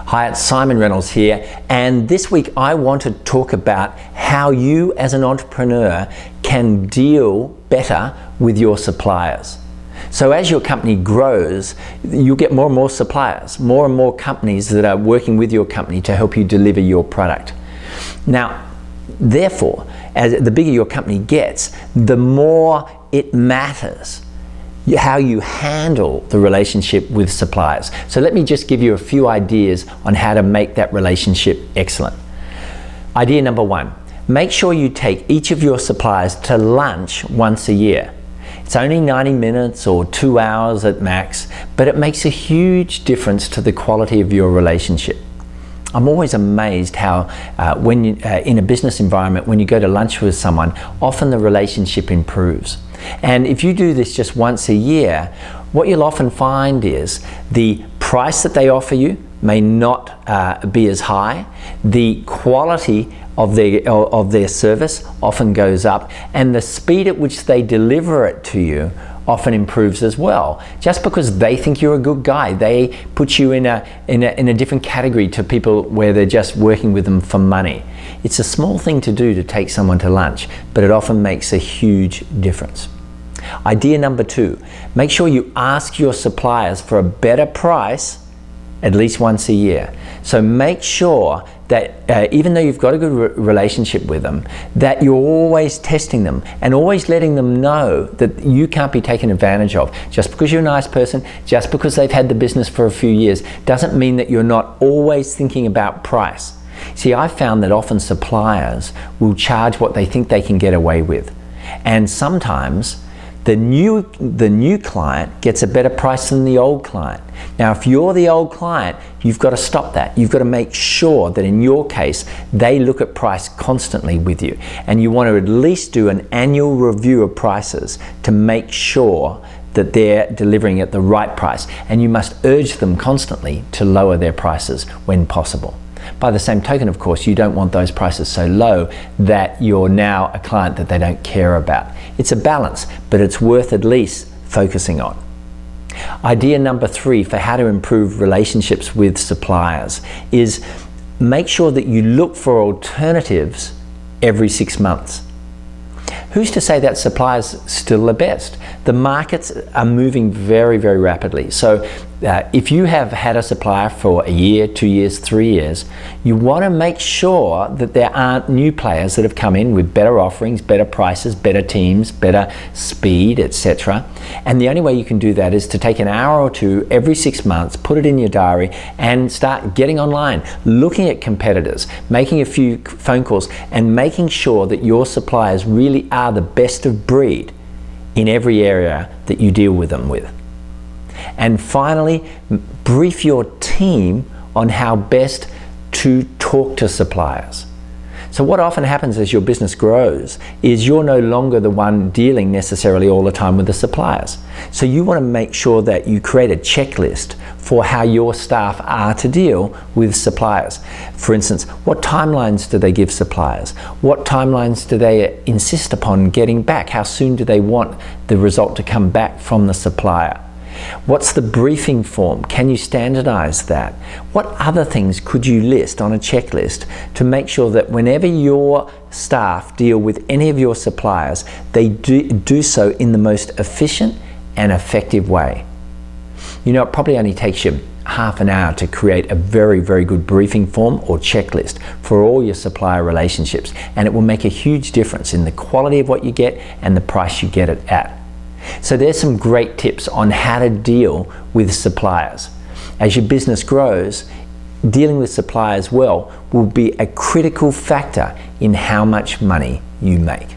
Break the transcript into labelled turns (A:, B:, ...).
A: Hi, it's Siimon Reynolds here, and this week I want to talk about how you as an entrepreneur can deal better with your suppliers. So as your company grows, you'll get more and more suppliers, more and more companies that are working with your company to help you deliver your product. Now, therefore, as the bigger your company gets, the more it matters how you handle the relationship with suppliers. So let me just give you a few ideas on how to make that relationship excellent. Idea number one, make sure you take each of your suppliers to lunch once a year. It's only 90 minutes or 2 hours at max, but it makes a huge difference to the quality of your relationship. I'm always amazed how when you, in a business environment, when you go to lunch with someone, often the relationship improves. And if you do this just once a year, what you'll often find is the price that they offer you may not be as high, the quality of their service often goes up, and the speed at which they deliver it to you often improves as well. Just because they think you're a good guy, they put you in a different category to people where they're just working with them for money. It's a small thing to do to take someone to lunch, but it often makes a huge difference. Idea number two, make sure you ask your suppliers for a better price at least once a year. So make sure that even though you've got a good relationship with them, that you're always testing them and always letting them know that you can't be taken advantage of. Just because you're a nice person, just because they've had the business for a few years, doesn't mean that you're not always thinking about price. See, I've found that often suppliers will charge what they think they can get away with. And sometimes the new client gets a better price than the old client. Now, if you're the old client, you've got to stop that. You've got to make sure that in your case, they look at price constantly with you. And you want to at least do an annual review of prices to make sure that they're delivering at the right price. And you must urge them constantly to lower their prices when possible. By the same token, of course, you don't want those prices so low that you're now a client that they don't care about. It's a balance, but it's worth at least focusing on. Idea number three for how to improve relationships with suppliers is make sure that you look for alternatives every 6 months. Who's to say that suppliers still the best? The markets are moving very, very rapidly. So if you have had a supplier for a year, 2 years, 3 years, you want to make sure that there aren't new players that have come in with better offerings, better prices, better teams, better speed, etc. And the only way you can do that is to take an hour or two every 6 months, put it in your diary, and start getting online, looking at competitors, making a few phone calls, and making sure that your suppliers really are the best of breed in every area that you deal with them with. And finally, brief your team on how best to talk to suppliers. So what often happens as your business grows is you're no longer the one dealing necessarily all the time with the suppliers. So you want to make sure that you create a checklist for how your staff are to deal with suppliers. For instance, what timelines do they give suppliers? What timelines do they insist upon getting back? How soon do they want the result to come back from the supplier? What's the briefing form? Can you standardize that? What other things could you list on a checklist to make sure that whenever your staff deal with any of your suppliers, they do so in the most efficient and effective way? You know, it probably only takes you half an hour to create a very, very good briefing form or checklist for all your supplier relationships, and it will make a huge difference in the quality of what you get and the price you get it at. So there's some great tips on how to deal with suppliers. As your business grows, dealing with suppliers well will be a critical factor in how much money you make.